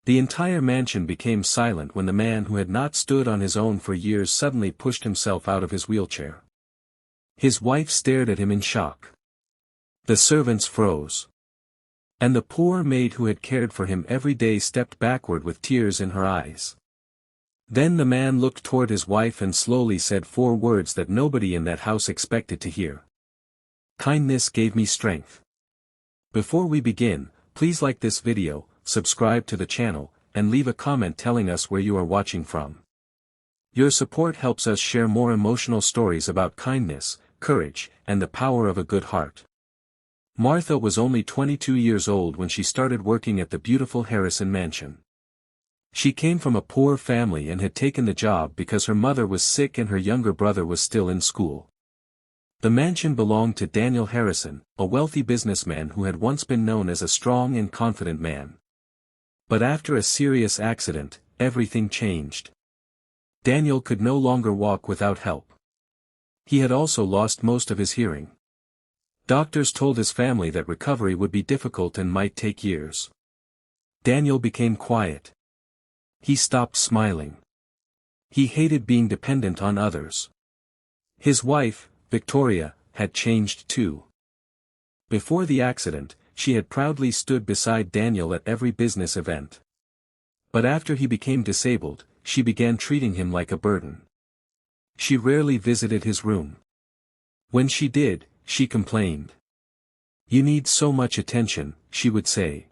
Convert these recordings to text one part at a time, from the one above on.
The entire mansion became silent when the man who had not stood on his own for years suddenly pushed himself out of his wheelchair. His wife stared at him in shock. The servants froze. And the poor maid who had cared for him every day stepped backward with tears in her eyes. Then the man looked toward his wife and slowly said 4 words that nobody in that house expected to hear. Kindness gave me strength. Before we begin, please like this video, subscribe to the channel, and leave a comment telling us where you are watching from. Your support helps us share more emotional stories about kindness, courage, and the power of a good heart. Martha was only 22 years old when she started working at the beautiful Harrison mansion. She came from a poor family and had taken the job because her mother was sick and her younger brother was still in school. The mansion belonged to Daniel Harrison, a wealthy businessman who had once been known as a strong and confident man. But after a serious accident, everything changed. Daniel could no longer walk without help. He had also lost most of his hearing. Doctors told his family that recovery would be difficult and might take years. Daniel became quiet. He stopped smiling. He hated being dependent on others. His wife, Victoria, had changed too. Before the accident, she had proudly stood beside Daniel at every business event. But after he became disabled, she began treating him like a burden. She rarely visited his room. When she did, she complained. "You need so much attention," she would say.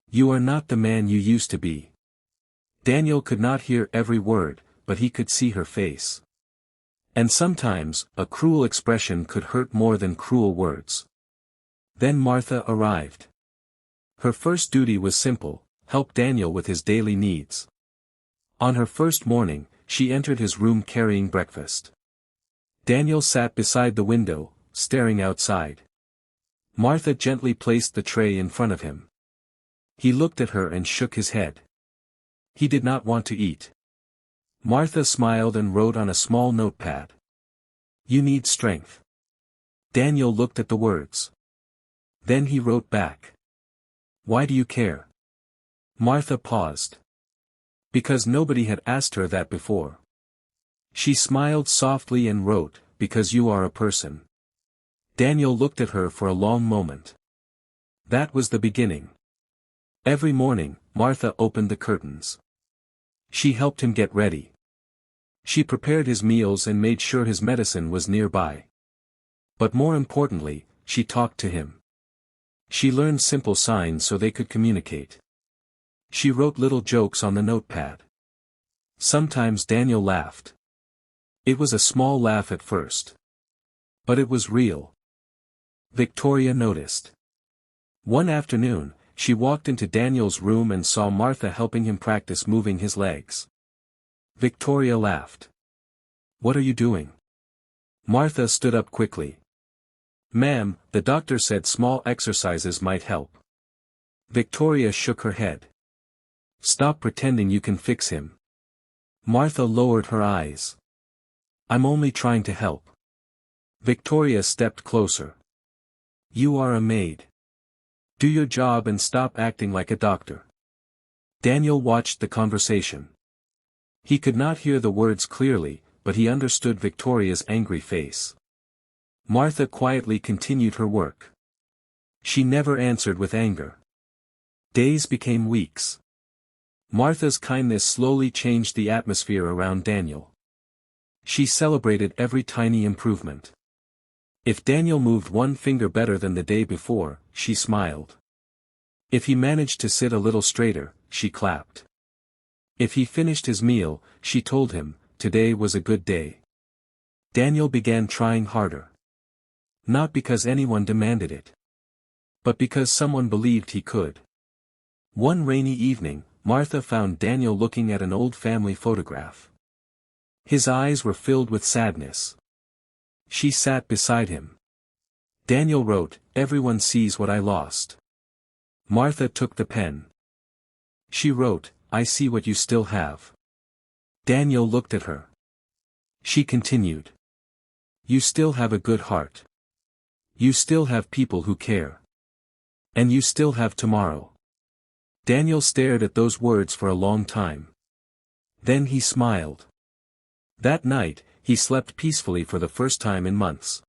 "You are not the man you used to be." Daniel could not hear every word, but he could see her face. And sometimes, a cruel expression could hurt more than cruel words. Then Martha arrived. Her first duty was simple: help Daniel with his daily needs. On her first morning, she entered his room carrying breakfast. Daniel sat beside the window, staring outside. Martha gently placed the tray in front of him. He looked at her and shook his head. He did not want to eat. Martha smiled and wrote on a small notepad. "You need strength." Daniel looked at the words. Then he wrote back. "Why do you care?" Martha paused. Because nobody had asked her that before. She smiled softly and wrote, "Because you are a person." Daniel looked at her for a long moment. That was the beginning. Every morning, Martha opened the curtains. She helped him get ready. She prepared his meals and made sure his medicine was nearby. But more importantly, she talked to him. She learned simple signs so they could communicate. She wrote little jokes on the notepad. Sometimes Daniel laughed. It was a small laugh at first. But it was real. Victoria noticed. One afternoon, she walked into Daniel's room and saw Martha helping him practice moving his legs. Victoria laughed. "What are you doing?" Martha stood up quickly. "Ma'am, the doctor said small exercises might help." Victoria shook her head. "Stop pretending you can fix him." Martha lowered her eyes. "I'm only trying to help." Victoria stepped closer. "You are a maid. Do your job and stop acting like a doctor." Daniel watched the conversation. He could not hear the words clearly, but he understood Victoria's angry face. Martha quietly continued her work. She never answered with anger. Days became weeks. Martha's kindness slowly changed the atmosphere around Daniel. She celebrated every tiny improvement. If Daniel moved one finger better than the day before, she smiled. If he managed to sit a little straighter, she clapped. If he finished his meal, she told him, "Today was a good day." Daniel began trying harder. Not because anyone demanded it. But because someone believed he could. One rainy evening, Martha found Daniel looking at an old family photograph. His eyes were filled with sadness. She sat beside him. Daniel wrote, "Everyone sees what I lost." Martha took the pen. She wrote, "I see what you still have." Daniel looked at her. She continued. "You still have a good heart. You still have people who care. And you still have tomorrow." Daniel stared at those words for a long time. Then he smiled. That night, he slept peacefully for the first time in months.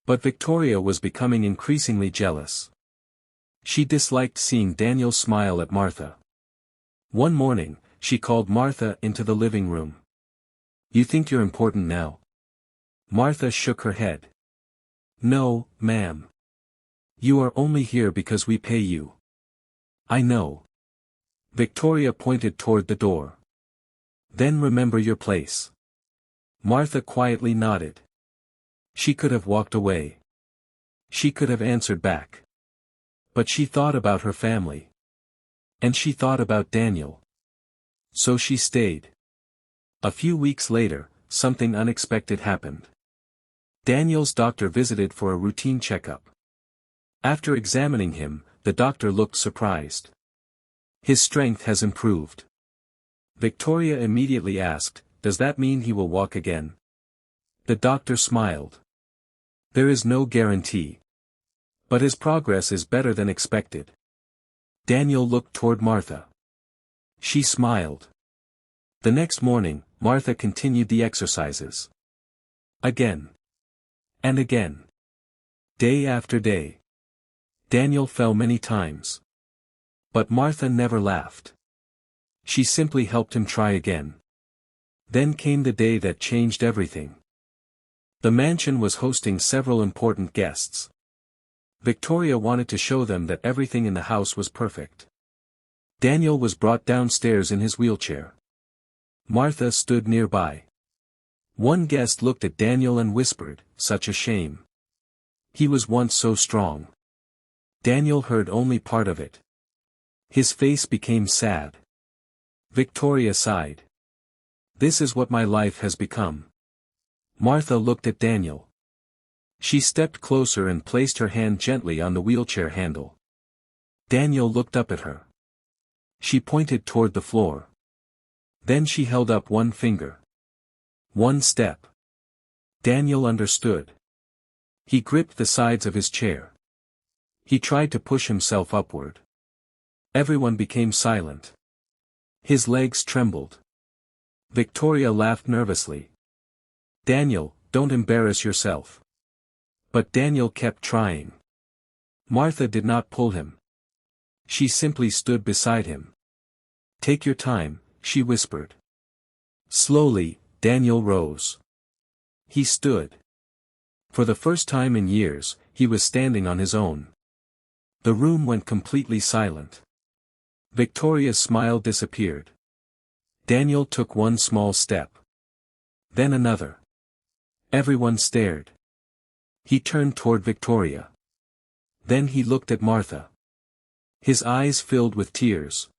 But Victoria was becoming increasingly jealous. She disliked seeing Daniel smile at Martha. One morning, she called Martha into the living room. "You think you're important now?" Martha shook her head. "No, ma'am. You are only here because we pay you." "I know." Victoria pointed toward the door. "Then remember your place." Martha quietly nodded. She could have walked away. She could have answered back. But she thought about her family. And she thought about Daniel. So she stayed. A few weeks later, something unexpected happened. Daniel's doctor visited for a routine checkup. After examining him, the doctor looked surprised. "His strength has improved." Victoria immediately asked, "Does that mean he will walk again?" The doctor smiled. "There is no guarantee. But his progress is better than expected." Daniel looked toward Martha. She smiled. The next morning, Martha continued the exercises. Again. And again. Day after day. Daniel fell many times. But Martha never laughed. She simply helped him try again. Then came the day that changed everything. The mansion was hosting several important guests. Victoria wanted to show them that everything in the house was perfect. Daniel was brought downstairs in his wheelchair. Martha stood nearby. One guest looked at Daniel and whispered, "Such a shame. He was once so strong." Daniel heard only part of it. His face became sad. Victoria sighed. "This is what my life has become." Martha looked at Daniel. She stepped closer and placed her hand gently on the wheelchair handle. Daniel looked up at her. She pointed toward the floor. Then she held up one finger. One step. Daniel understood. He gripped the sides of his chair. He tried to push himself upward. Everyone became silent. His legs trembled. Victoria laughed nervously. "Daniel, don't embarrass yourself." But Daniel kept trying. Martha did not pull him. She simply stood beside him. "Take your time," she whispered. Slowly, Daniel rose. He stood. For the first time in years, he was standing on his own. The room went completely silent. Victoria's smile disappeared. Daniel took one small step. Then another. Everyone stared. He turned toward Victoria. Then he looked at Martha. His eyes filled with tears.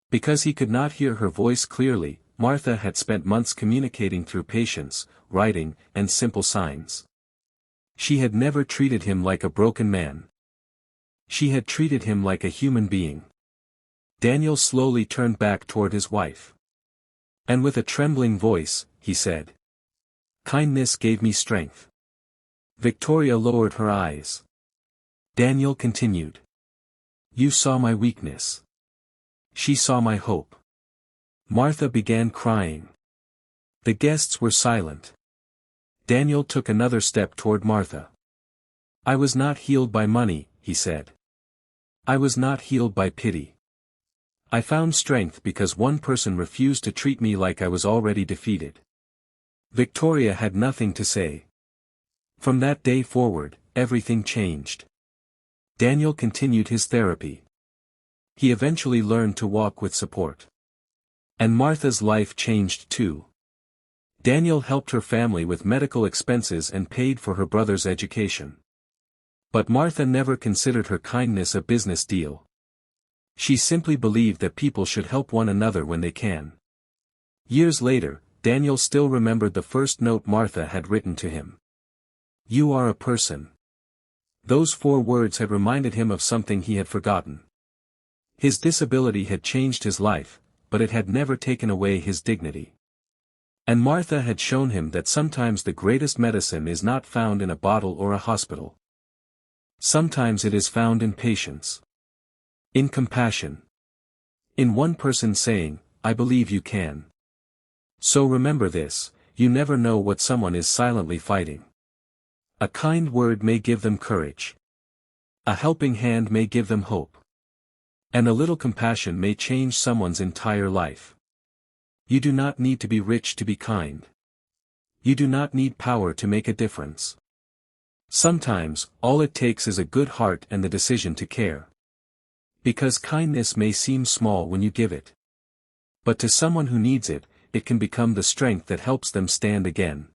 Because he could not hear her voice clearly, Martha had spent months communicating through patience, writing, and simple signs. She had never treated him like a broken man. She had treated him like a human being. Daniel slowly turned back toward his wife. And with a trembling voice, he said, "Kindness gave me strength." Victoria lowered her eyes. Daniel continued. "You saw my weakness. She saw my hope." Martha began crying. The guests were silent. Daniel took another step toward Martha. "I was not healed by money," he said. "I was not healed by pity. I found strength because one person refused to treat me like I was already defeated." Victoria had nothing to say. From that day forward, everything changed. Daniel continued his therapy. He eventually learned to walk with support. And Martha's life changed too. Daniel helped her family with medical expenses and paid for her brother's education. But Martha never considered her kindness a business deal. She simply believed that people should help one another when they can. Years later, Daniel still remembered the first note Martha had written to him. "You are a person." Those 4 words had reminded him of something he had forgotten. His disability had changed his life, but it had never taken away his dignity. And Martha had shown him that sometimes the greatest medicine is not found in a bottle or a hospital. Sometimes it is found in patience. In compassion. In one person saying, "I believe you can." So remember this, you never know what someone is silently fighting. A kind word may give them courage. A helping hand may give them hope. And a little compassion may change someone's entire life. You do not need to be rich to be kind. You do not need power to make a difference. Sometimes, all it takes is a good heart and the decision to care. Because kindness may seem small when you give it. But to someone who needs it, it can become the strength that helps them stand again.